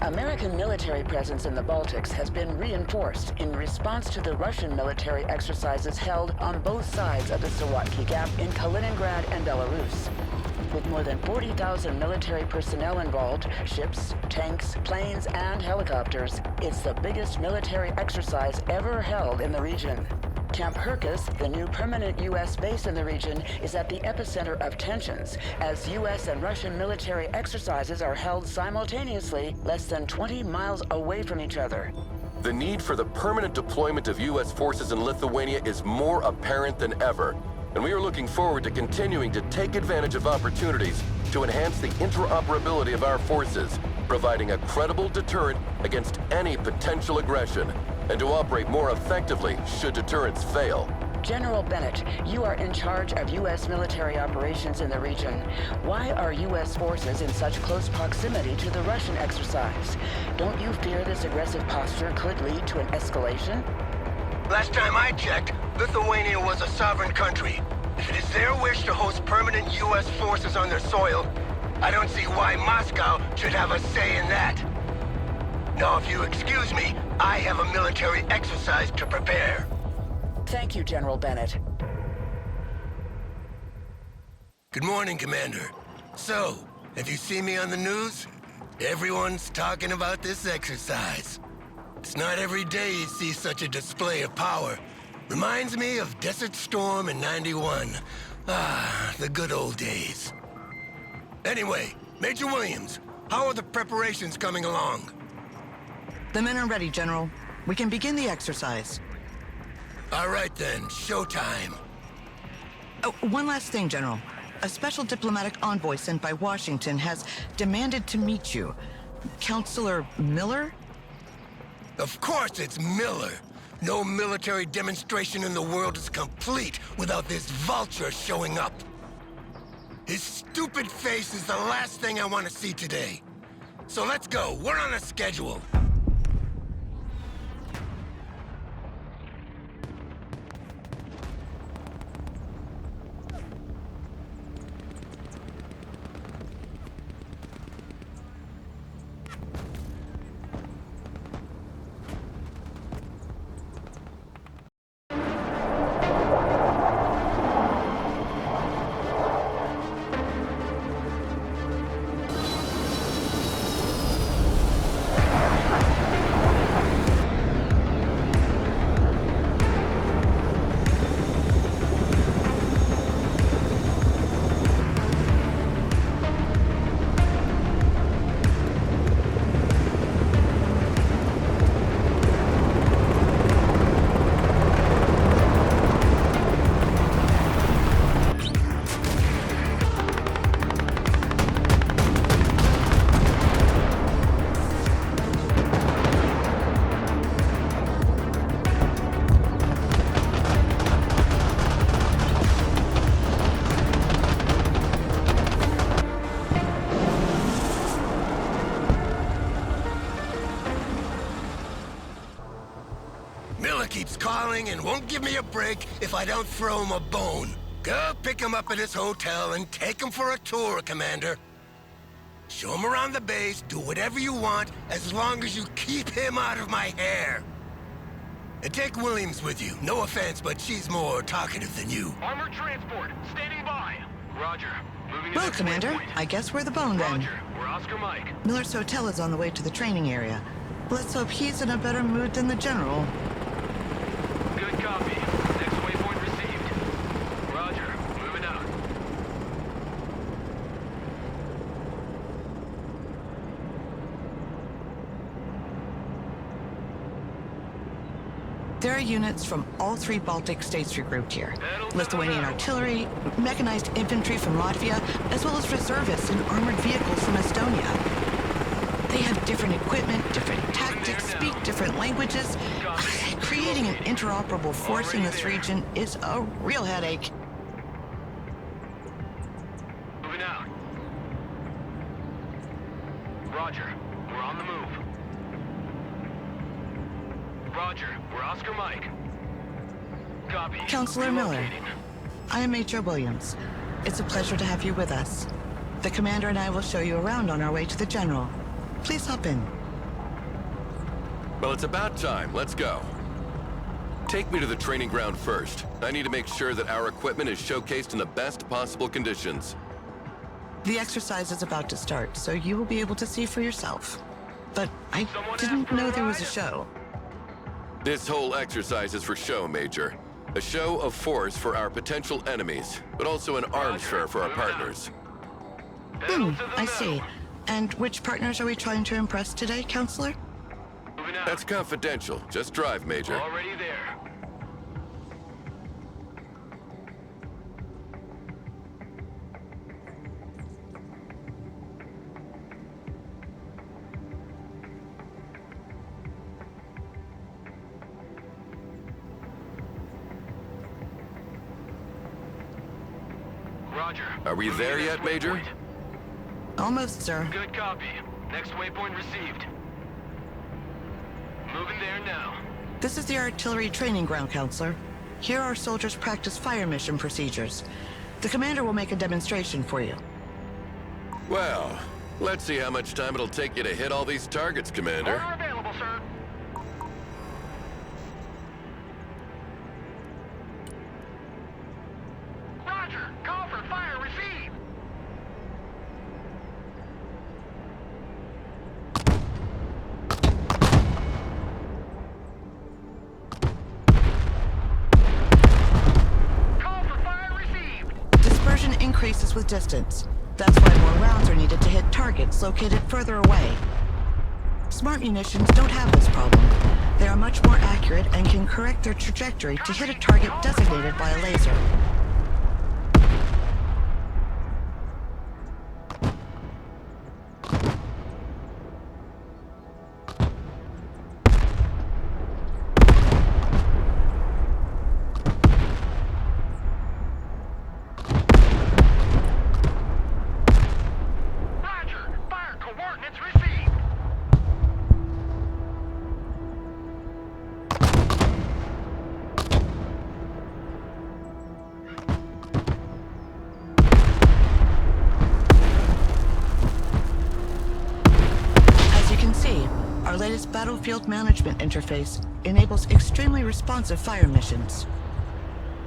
American military presence in the Baltics has been reinforced in response to the Russian military exercises held on both sides of the Sawatki Gap in Kaliningrad and Belarus. With more than 40,000 military personnel involved, ships, tanks, planes, and helicopters, it's the biggest military exercise ever held in the region. Camp Herkus, the new permanent U.S. base in the region, is at the epicenter of tensions, as U.S. and Russian military exercises are held simultaneously less than 20 miles away from each other. The need for the permanent deployment of U.S. forces in Lithuania is more apparent than ever, and we are looking forward to continuing to take advantage of opportunities to enhance the interoperability of our forces, providing a credible deterrent against any potential aggression, and to operate more effectively should deterrents fail. General Bennett, you are in charge of U.S. military operations in the region. Why are U.S. forces in such close proximity to the Russian exercise? Don't you fear this aggressive posture could lead to an escalation? Last time I checked, Lithuania was a sovereign country. If it is their wish to host permanent U.S. forces on their soil, I don't see why Moscow should have a say in that. Now, if you excuse me, I have a military exercise to prepare. Thank you, General Bennett. Good morning, Commander. So, have you seen me on the news? Everyone's talking about this exercise. It's not every day you see such a display of power. Reminds me of Desert Storm in '91. Ah, the good old days. Anyway, Major Williams, how are the preparations coming along? The men are ready, General. We can begin the exercise. All right then, showtime. Oh, one last thing, General. A special diplomatic envoy sent by Washington has demanded to meet you. Counselor Miller? Of course it's Miller. No military demonstration in the world is complete without this vulture showing up. His stupid face is the last thing I want to see today. So let's go. We're on a schedule. Keeps calling and won't give me a break if I don't throw him a bone. Go pick him up at his hotel and take him for a tour, Commander. Show him around the base, do whatever you want, as long as you keep him out of my hair. And take Williams with you. No offense, but she's more talkative than you. Armored transport, standing by. Roger. Moving Well, Commander, I guess we're the bone then. Roger. We're Oscar Mike. Miller's hotel is on the way to the training area. Let's hope he's in a better mood than the General. Good copy. Next waypoint received. Roger. Moving out. There are units from all three Baltic states regrouped here. Lithuanian artillery, mechanized infantry from Latvia, as well as reservists and armored vehicles from Estonia. They have different equipment, different tactics, speak different languages. Creating an interoperable force in this region is a real headache. Moving out. Roger. We're on the move. Roger. We're Oscar Mike. Copy. Counselor Miller, Relocating. I am Major Williams. It's a pleasure to have you with us. The commander and I will show you around on our way to the General. Please hop in. Well, it's about time. Let's go. Take me to the training ground first. I need to make sure that our equipment is showcased in the best possible conditions. The exercise is about to start, so you will be able to see for yourself. But I didn't know there was a show. This whole exercise is for show, Major. A show of force for our potential enemies, but also an arms fair for our partners. I see. And which partners are we trying to impress today, Counselor? That's confidential. Just drive, Major. Already there. Roger. Are we there yet, Major? Almost, sir. Good copy. Next waypoint received. Moving there now. This is the artillery training ground, Counselor. Here our soldiers practice fire mission procedures. The commander will make a demonstration for you. Well, let's see how much time it'll take you to hit all these targets, Commander. Order available, sir. Roger. Call for fire received. Call for fire received. Dispersion increases with distance. That's why more rounds are needed to hit targets located further away. Smart munitions don't have this problem. They are much more accurate and can correct their trajectory to hit a target designated by a laser. Roger. Fire coordinates received. As you can see, our latest battlefield management interface enables extremely responsive fire missions.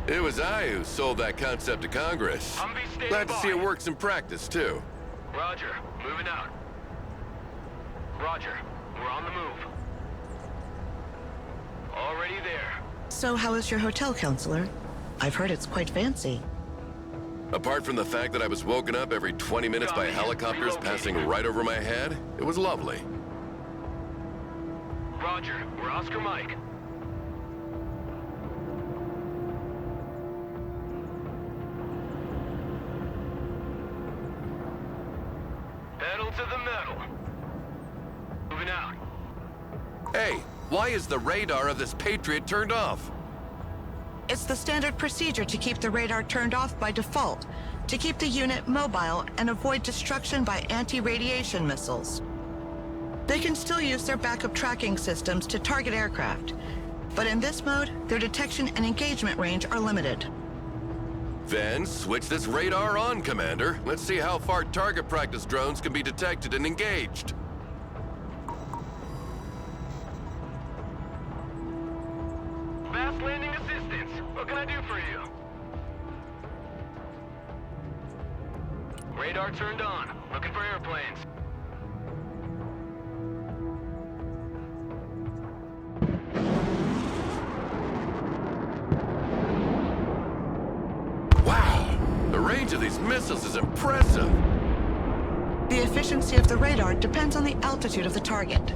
It was I who sold that concept to Congress. Humvee standing Glad to see it by. works in practice, too. Roger. Moving out. Roger. We're on the move. Already there. So how is your hotel, Counselor? I've heard it's quite fancy. Apart from the fact that I was woken up every 20 minutes by Copy. helicopters passing right over my head, it was lovely. Roger. We're Oscar Mike. Pedal to the metal. Moving out. Hey, why is the radar of this Patriot turned off? It's the standard procedure to keep the radar turned off by default, to keep the unit mobile and avoid destruction by anti-radiation missiles. They can still use their backup tracking systems to target aircraft, but in this mode, their detection and engagement range are limited. Then switch this radar on, Commander. Let's see how far target practice drones can be detected and engaged. Fast landing assistance. What can I do for you? Radar turned on. Looking for airplanes. Wow! The range of these missiles is impressive. The efficiency of the radar depends on the altitude of the target.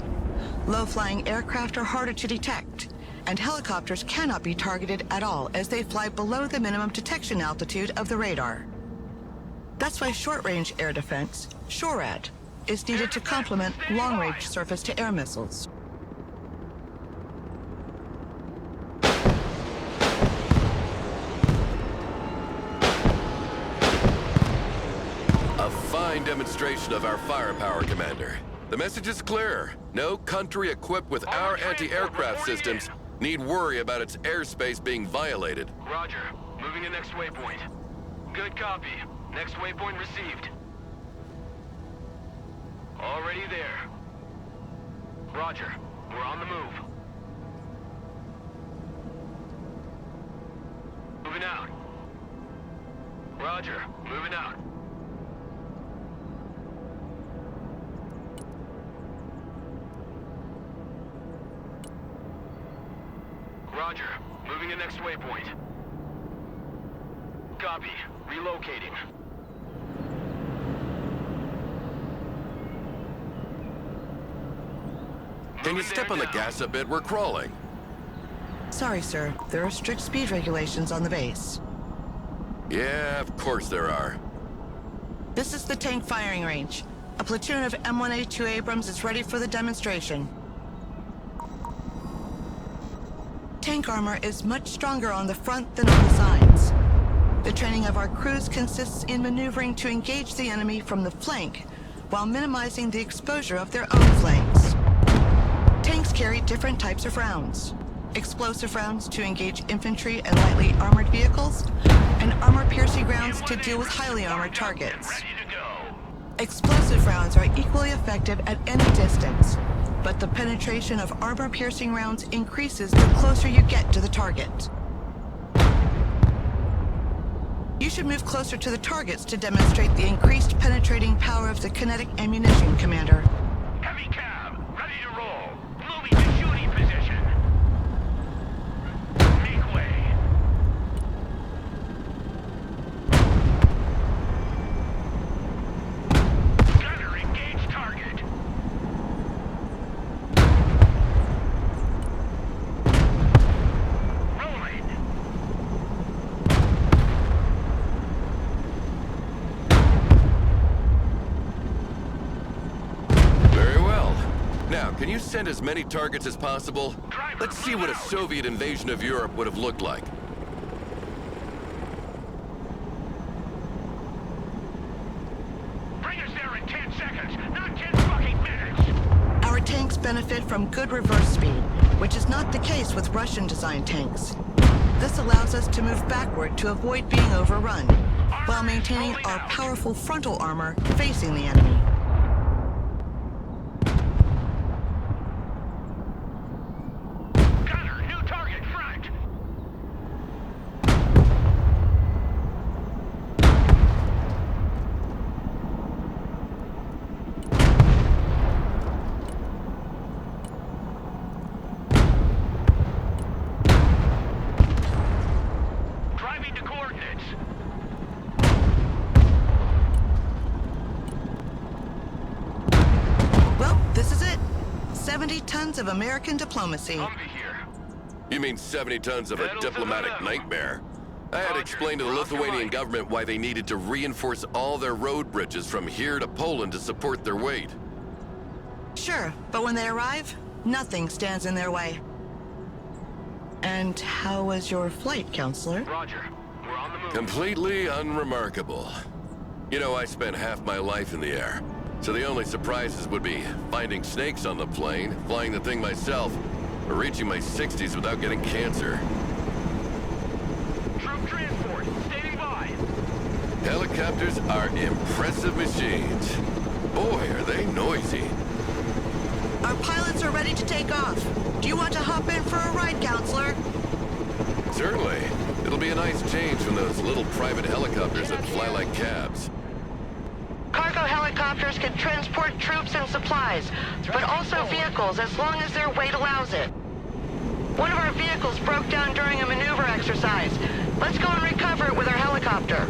Low-flying aircraft are harder to detect, and helicopters cannot be targeted at all as they fly below the minimum detection altitude of the radar. That's why short-range air defense, SHORAD, is needed to complement long-range surface-to-air missiles. A fine demonstration of our firepower, Commander. The message is clear. No country equipped with our anti-aircraft systems need worry about its airspace being violated. Roger. Moving to next waypoint. Good copy. Next waypoint received. Already there. Roger. We're on the move. Moving out. Roger. Moving out. Roger. Moving to next waypoint. Copy. Relocating. Can you step on the gas a bit? We're crawling. Sorry, sir. There are strict speed regulations on the base. Yeah, of course there are. This is the tank firing range. A platoon of M1A2 Abrams is ready for the demonstration. Tank armor is much stronger on the front than on the sides. The training of our crews consists in maneuvering to engage the enemy from the flank, while minimizing the exposure of their own flanks. Tanks carry different types of rounds. Explosive rounds to engage infantry and lightly armored vehicles, and armor-piercing rounds to deal with highly armored targets. Ready to go. Explosive rounds are equally effective at any distance, but the penetration of armor-piercing rounds increases the closer you get to the target. You should move closer to the targets to demonstrate the increased penetrating power of the kinetic ammunition, Commander. Heavy cab. Ready to roll. Moving to shooting position. Make way. Gunner, engage target. Rolling. Very well. Now, can you send as many targets as possible? Let's see what a Soviet invasion of Europe would have looked like. Bring us there in 10 seconds, not 10 fucking minutes. Our tanks benefit from good reverse speed, which is not the case with Russian-designed tanks. This allows us to move backward to avoid being overrun, while maintaining our powerful frontal armor facing the enemy. Gunner, new target front. Driving to coordinates. Well, this is it. 70 tons of American diplomacy. Humvee here. You mean 70 tons of a diplomatic nightmare? I had explained to the Lithuanian government why they needed to reinforce all their road bridges from here to Poland to support their weight. Sure, but when they arrive, nothing stands in their way. And how was your flight, Counselor? Roger. We're on the move. Completely unremarkable. You know, I spent half my life in the air, so the only surprises would be finding snakes on the plane, flying the thing myself, or reaching my 60s without getting cancer. Troop transport, standing by. Helicopters are impressive machines. Boy, are they noisy. Our pilots are ready to take off. Do you want to hop in for a ride, Counselor? Certainly. It'll be a nice change from those little private helicopters that fly like cabs. Cargo helicopters can transport troops and supplies, but also vehicles as long as their weight allows it. One of our vehicles broke down during a maneuver exercise. Let's go and recover it with our helicopter.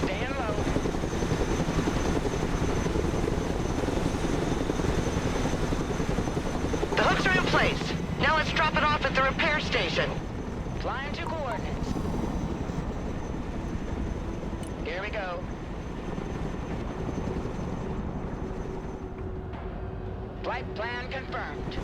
Staying low. The hooks are in place. Now let's drop it off at the repair station. Flying to coordinates. Here we go. Flight plan confirmed.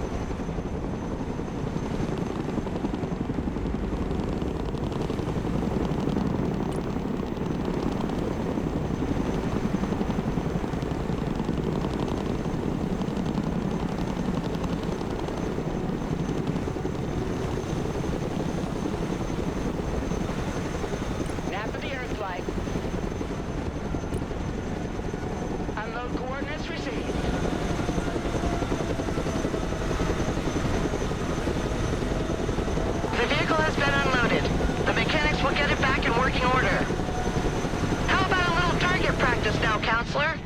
working order. How about a little target practice now, Counselor?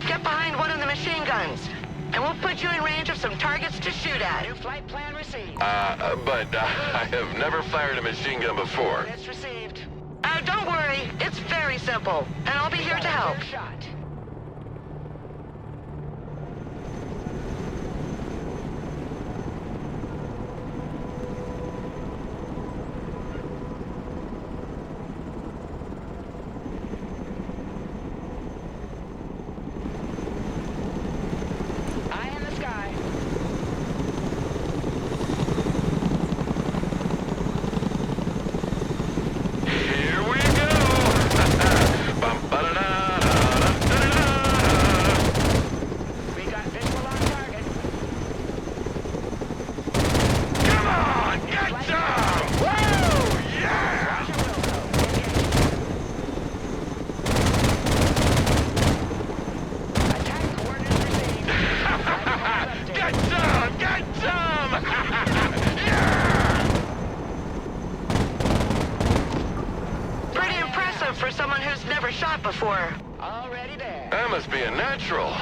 Get behind one of the machine guns, and we'll put you in range of some targets to shoot at. New flight plan received. But I have never fired a machine gun before. It's received. Don't worry, it's very simple, and I'll be here to help. Clear shot. Eye in the sky. Here we go! Bum, ba-da-da-da-da-da-da. We got visual on target. Come on, get some! Woo! Yeah! Roger, Wilco. Engage. Attack coordinates received. Get some! Get some! Yeah! Pretty impressive for someone who's never shot before. Already there. That must be a natural.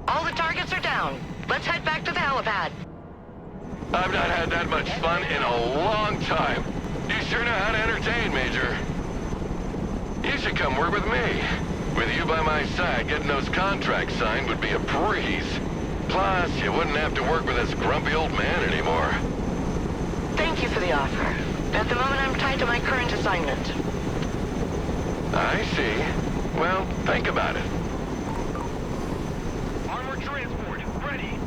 All the targets are down. Let's head back to the helipad. I've not had that much fun in a long time. You sure know how to entertain, Major. You should come work with me. With you by my side, getting those contracts signed would be a breeze. Plus, you wouldn't have to work with this grumpy old man anymore. Thank you for the offer. At the moment, I'm tied to my current assignment. I see. Well, think about it. Armored transport, ready.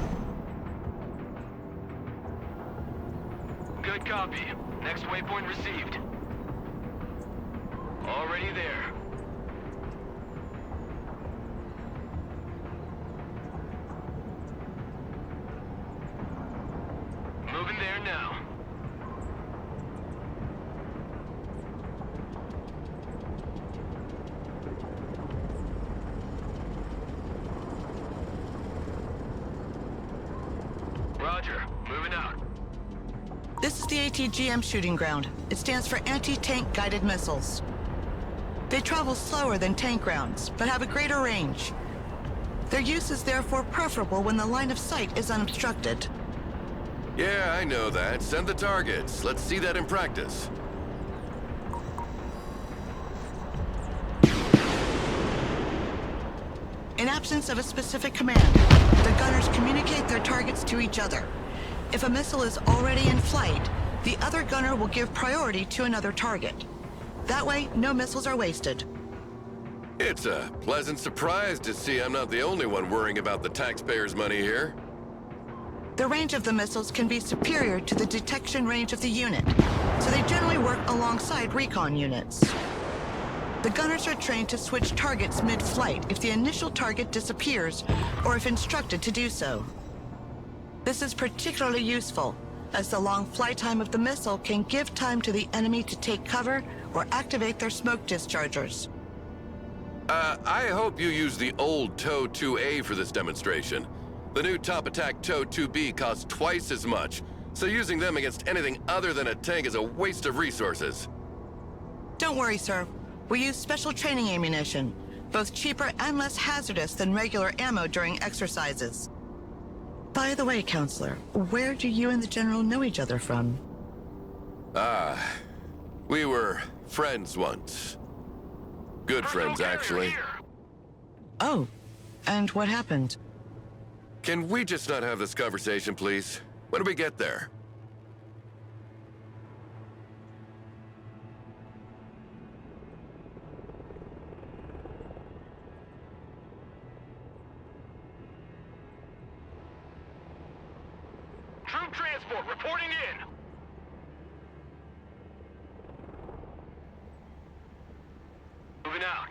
Good copy. Next waypoint received. Already there. Moving there now. Roger. Moving out. This is the ATGM shooting ground. It stands for Anti-Tank Guided Missiles. They travel slower than tank rounds, but have a greater range. Their use is therefore preferable when the line of sight is unobstructed. Yeah, I know that. Send the targets. Let's see that in practice. In absence of a specific command, the gunners communicate their targets to each other. If a missile is already in flight, the other gunner will give priority to another target. That way, no missiles are wasted. It's a pleasant surprise to see I'm not the only one worrying about the taxpayers' money here. The range of the missiles can be superior to the detection range of the unit, so they generally work alongside recon units. The gunners are trained to switch targets mid-flight if the initial target disappears or if instructed to do so. This is particularly useful, as the long flight time of the missile can give time to the enemy to take cover or activate their smoke dischargers. I hope you use the old TOW-2A for this demonstration. The new Top Attack TOW-2B costs twice as much, so using them against anything other than a tank is a waste of resources. Don't worry, sir. We use special training ammunition, both cheaper and less hazardous than regular ammo during exercises. By the way, Counselor, where do you and the General know each other from? We were friends once. Good friends, actually. Oh, and what happened? Can we just not have this conversation, please? When do we get there? Troop transport reporting in. Moving out.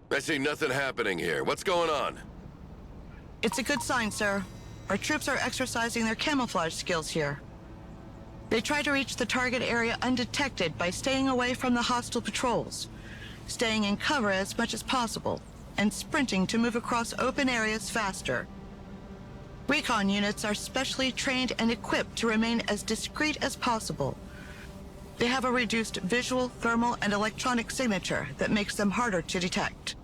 I see nothing happening here. What's going on? It's a good sign, sir. Our troops are exercising their camouflage skills here. They try to reach the target area undetected by staying away from the hostile patrols, staying in cover as much as possible, and sprinting to move across open areas faster. Recon units are specially trained and equipped to remain as discreet as possible. They have a reduced visual, thermal, and electronic signature that makes them harder to detect.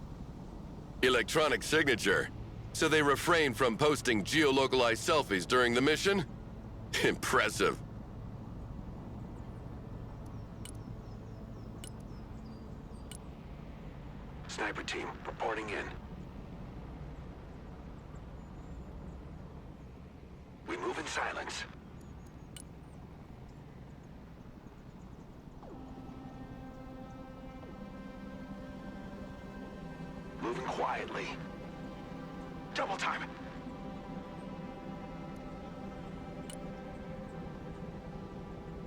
Electronic signature? So they refrain from posting geolocalized selfies during the mission? Impressive. Sniper team, reporting in. We move in silence. Moving quietly. Double time.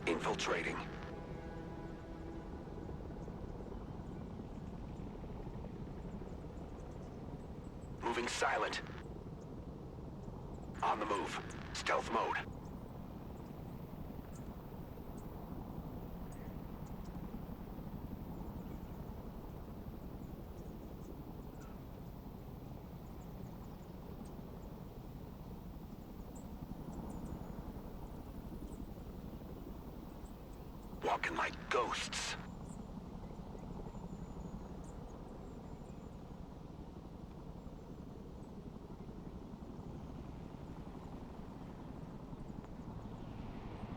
Infiltrating. Moving silent. On the move. Stealth mode. Walking like ghosts.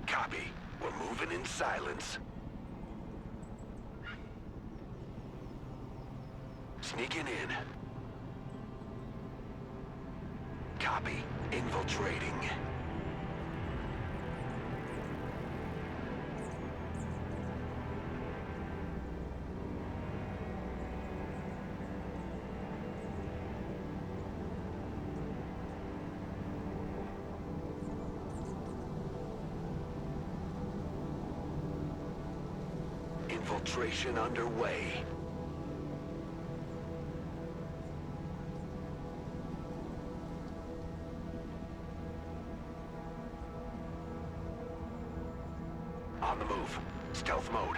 Copy. We're moving in silence. Sneaking in. Copy. Infiltrating. Infiltration underway. On the move. Stealth mode.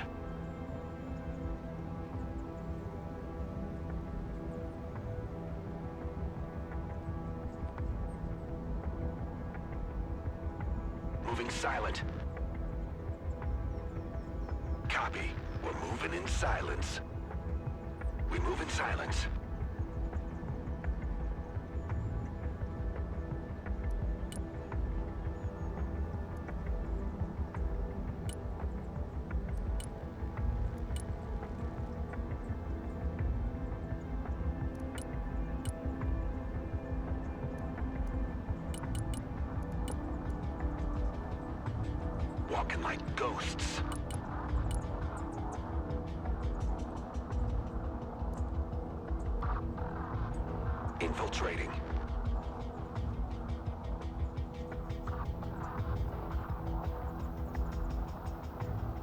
Moving silent. Copy. We're moving in silence. We move in silence. Walking like ghosts. Infiltrating.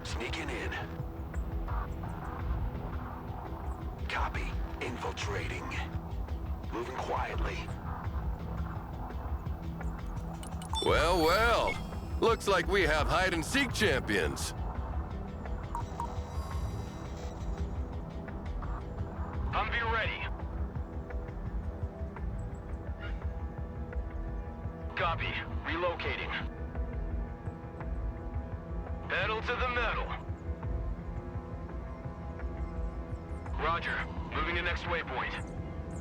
Sneaking in. Copy. Infiltrating. Moving quietly. Well, well. Looks like we have hide-and-seek champions. Humvee ready. Copy. Relocating. Pedal to the metal. Roger. Moving to next waypoint.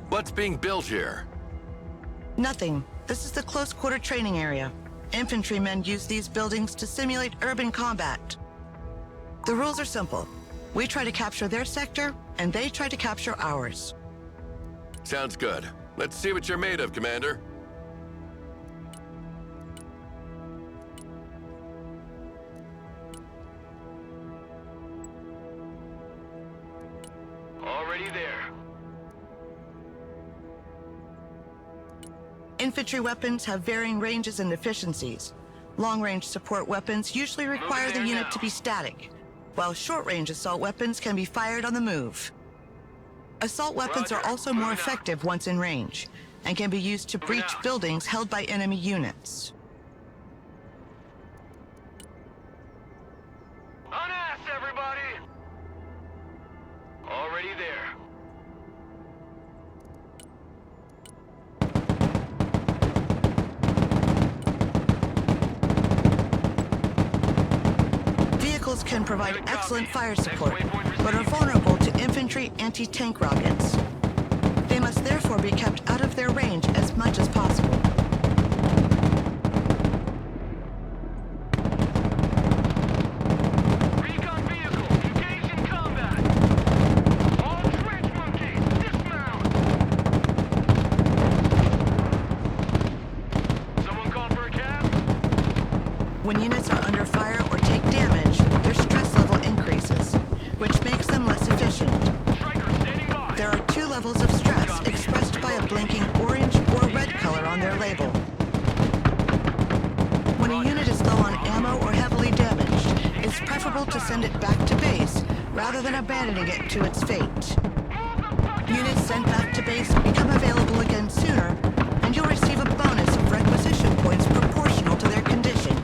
What's being built here? Nothing. This is the close-quarter training area. Infantrymen use these buildings to simulate urban combat. The rules are simple. We try to capture their sector, and they try to capture ours. Sounds good. Let's see what you're made of, Commander. Already there. Infantry weapons have varying ranges and efficiencies. Long-range support weapons usually require the unit to be static, while short-range assault weapons can be fired on the move. Assault weapons are also more effective once in range, and can be used to breach buildings held by enemy units. can provide excellent fire support, but are vulnerable to infantry anti-tank rockets. They must therefore be kept out of their range as much as possible. Recon vehicle, engaged in combat. All trench monkeys, dismount. Someone call for a cab? When units are under fire or take damage, their stress level increases, which makes them less efficient. Striker standing by. There are 2 levels of stress expressed by a blinking orange or red color on their label. When a unit is low on ammo or heavily damaged, it's preferable to send it back to base rather than abandoning it to its fate. Units sent back to base become available again sooner, and you'll receive a bonus of requisition points proportional to their condition.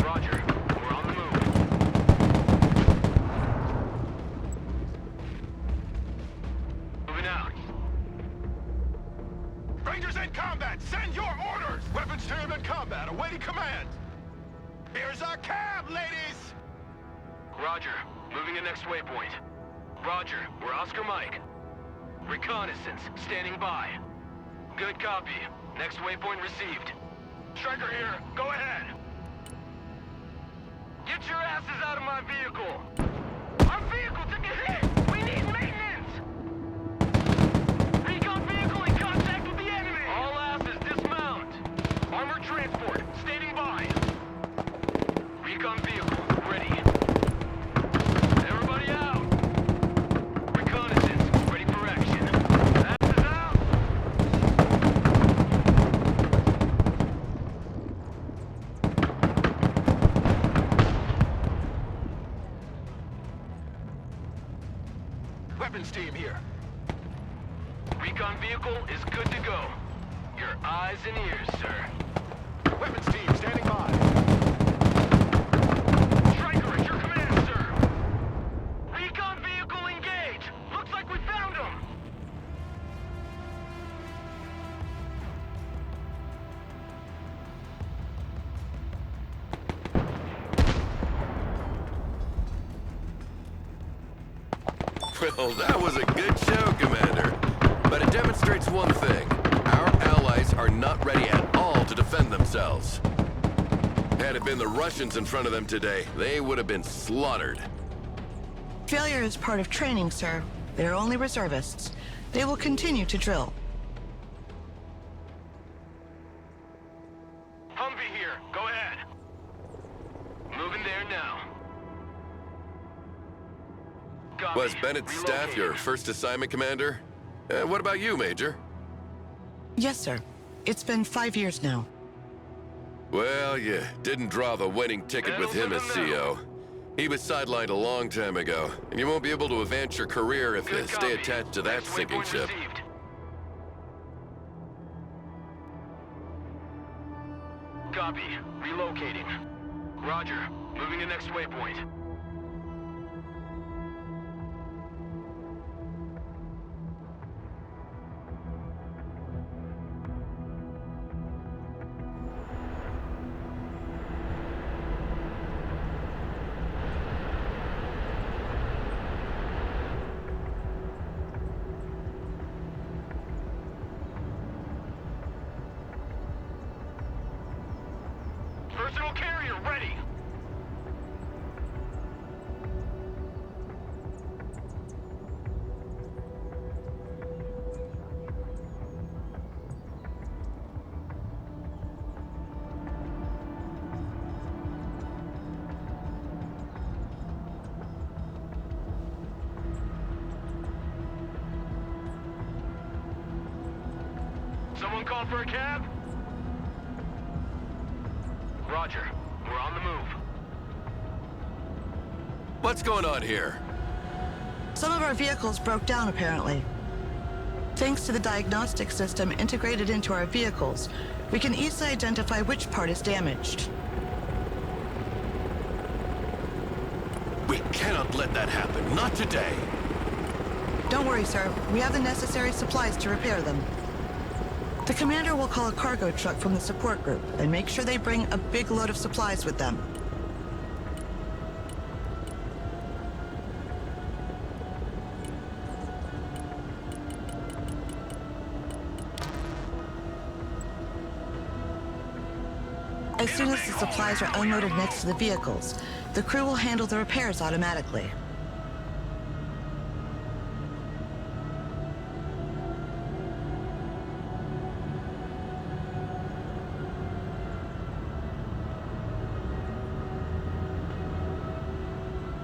Roger, we're on the move. Moving out. Rangers in combat, send your orders! Weapons team in combat, awaiting command! Here's our cab, ladies! Roger, moving to next waypoint. Roger, we're Oscar Mike. Reconnaissance, standing by. Good copy. Next waypoint received. Striker here, go ahead! Get your asses out of my vehicle! Our vehicle took a hit! We need maintenance! Recon vehicle in contact with the enemy! All asses dismount! Armored transport, standing by! Recon vehicle, ready. Everybody out! Reconnaissance, ready for action. Asses out! Weapons team here. Recon vehicle is good to go. Your eyes and ears, sir. Weapons team standing by. Striker at your command, sir. Recon vehicle engaged. Looks like we found him. Well, that was a good show, Commander. But it demonstrates one thing. Our allies are not ready at all to defend themselves. Had it been the Russians in front of them today, they would have been slaughtered. Failure is part of training, sir. They're only reservists. They will continue to drill. Humvee here. Go ahead. Moving there now. Copy. Was Bennett's staff your first assignment, Commander? What about you, Major? Yes, sir. It's been 5 years now. Well, you didn't draw the winning ticket with him as CO. He was sidelined a long time ago, and you won't be able to advance your career if you Good stay copy. attached to that Next sinking waypoint ship. received. Copy. Relocating. Roger. Moving to next waypoint. Personal carrier ready. Someone call for a cab? Roger. We're on the move. What's going on here? Some of our vehicles broke down, apparently. Thanks to the diagnostic system integrated into our vehicles, we can easily identify which part is damaged. We cannot let that happen. Not today. Don't worry, sir. We have the necessary supplies to repair them. The commander will call a cargo truck from the support group and make sure they bring a big load of supplies with them. As soon as the supplies are unloaded next to the vehicles, the crew will handle the repairs automatically.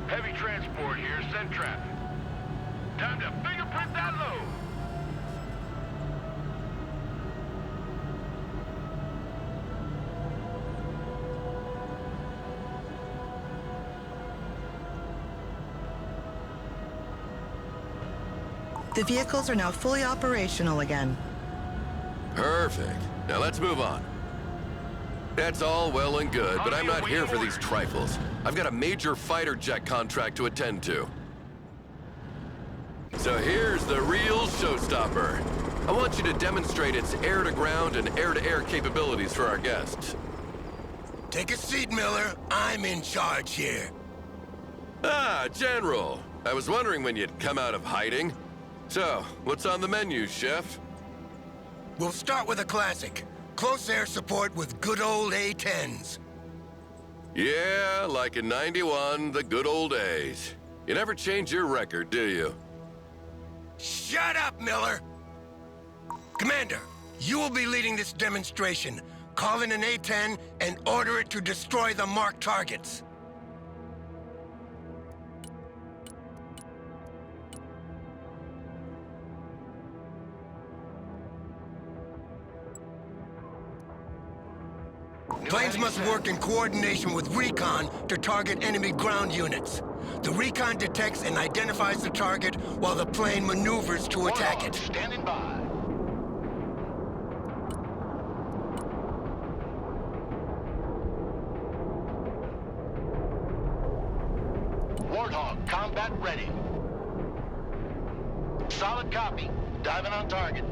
Heavy transport here, send traffic. Time to fingerprint that load. The vehicles are now fully operational again. Perfect. Now let's move on. That's all well and good, but I'm not here for these trifles. I've got a major fighter jet contract to attend to. So here's the real showstopper. I want you to demonstrate its air-to-ground and air-to-air capabilities for our guests. Take a seat, Miller. I'm in charge here. Ah, General. I was wondering when you'd come out of hiding. So, what's on the menu, Chef? We'll start with a classic. Close air support with good old A-10s. Yeah, like in '91, the good old days. You never change your record, do you? Shut up, Miller! Commander, you will be leading this demonstration. Call in an A-10 and order it to destroy the marked targets. Planes must work in coordination with recon to target enemy ground units. The recon detects and identifies the target while the plane maneuvers to attack it. Standing by. Warthog, combat ready. Solid copy. Diving on target.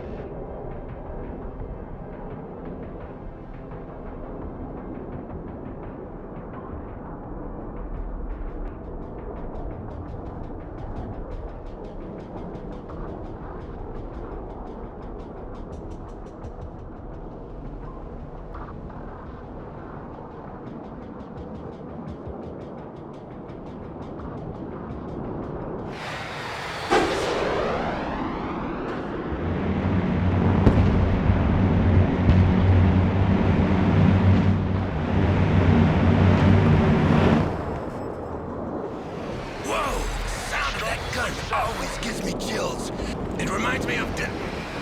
Always gives me chills. It reminds me of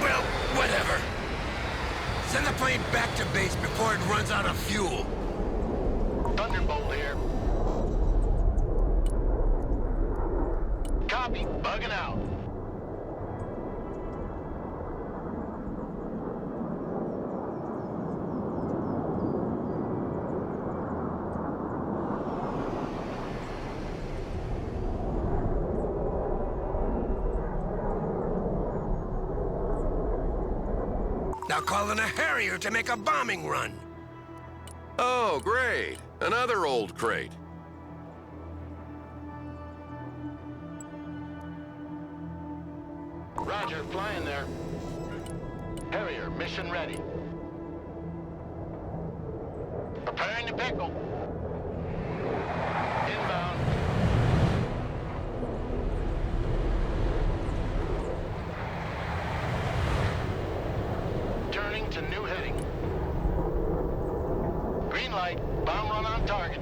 well, whatever. Send the plane back to base before it runs out of fuel. Thunderbolt here. Copy. Bugging out. Now call in a Harrier to make a bombing run. Oh, great. Another old crate. Roger, flying there. Harrier, mission ready. Preparing to pickle. Inbound. Turning to new heading. Green light, bomb run on target.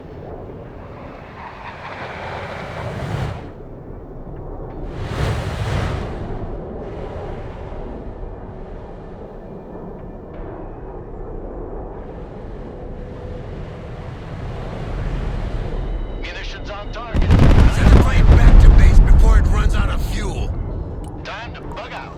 Munitions on target. Send the plane back to base before it runs out of fuel. Time to bug out.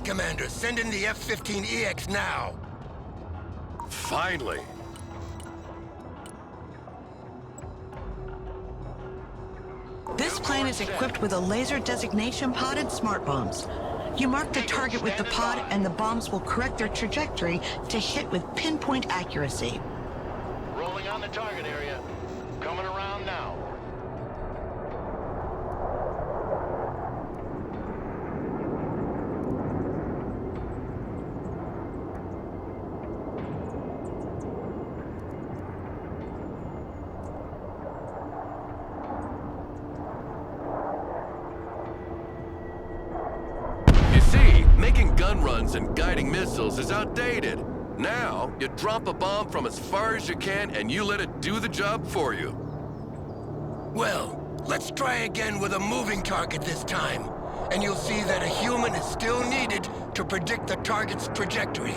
right, Commander. Send in the F-15EX now. Finally. This plane is equipped with a laser designation pod and smart bombs. You mark the target with the pod, and the bombs will correct their trajectory to hit with pinpoint accuracy. Rolling on the target area. Coming around now. You see, making gun runs and guiding missiles is outdated. Now, you drop a bomb from as far as you can and you let it do the job for you. Well, let's try again with a moving target this time. And you'll see that a human is still needed to predict the target's trajectory.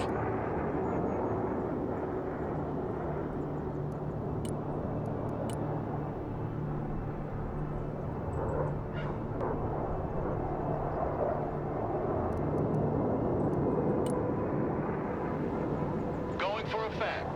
Going for effect.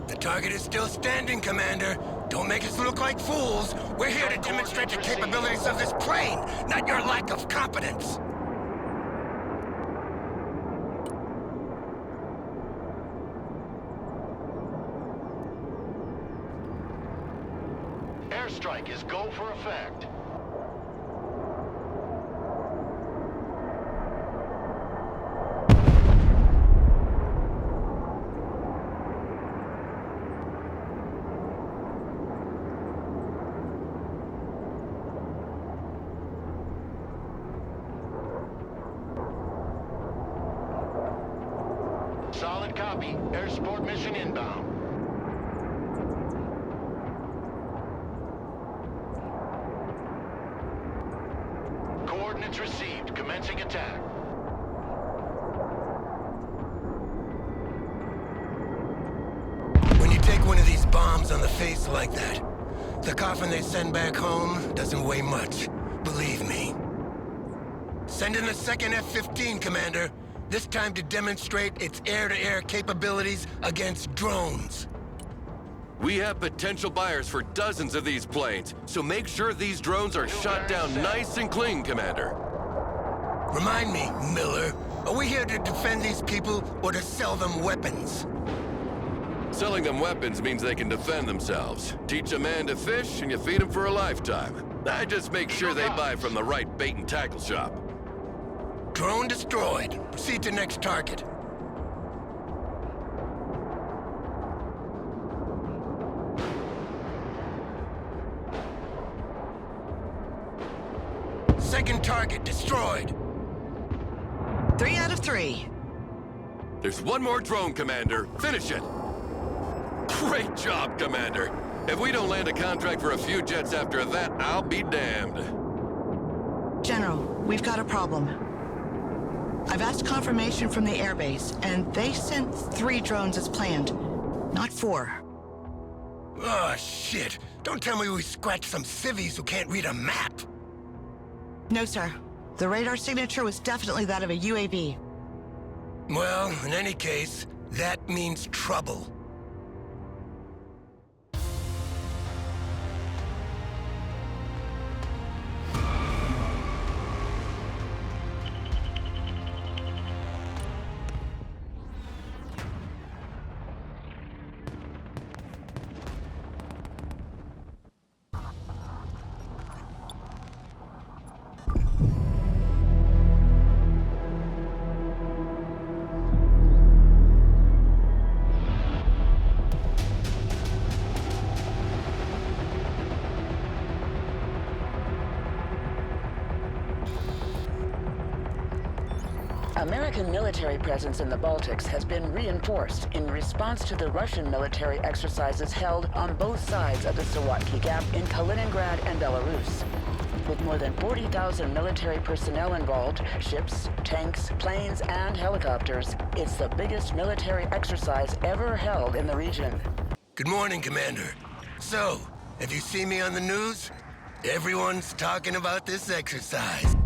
The target is still standing, Commander. Don't make us look like fools. We're here to demonstrate the capabilities of this plane, not your lack of competence. Airstrike is go for effect. Solid copy. Air support mission inbound. Coordinates received. Commencing attack. When you take one of these bombs on the face like that, the coffin they send back home doesn't weigh much. Believe me. Send in the second F-15, Commander. This time to demonstrate its air-to-air capabilities against drones. We have potential buyers for dozens of these planes, so make sure these drones are shot down nice and clean, Commander. Remind me, Miller, are we here to defend these people or to sell them weapons? Selling them weapons means they can defend themselves. Teach a man to fish and you feed him for a lifetime. I just make sure they buy from the right bait and tackle shop. Drone destroyed. Proceed to next target. Second target destroyed. 3 out of 3. There's one more drone, Commander. Finish it. Great job, Commander. If we don't land a contract for a few jets after that, I'll be damned. General, we've got a problem. I've asked confirmation from the airbase, and they sent 3 drones as planned, not 4. Oh, shit. Don't tell me we scratched some civvies who can't read a map. No, sir. The radar signature was definitely that of a UAV. Well, in any case, that means trouble. American military presence in the Baltics has been reinforced in response to the Russian military exercises held on both sides of the Sawatki Gap in Kaliningrad and Belarus. With more than 40,000 military personnel involved, ships, tanks, planes, and helicopters, it's the biggest military exercise ever held in the region. Good morning, Commander. So, have you seen me on the news? Everyone's talking about this exercise.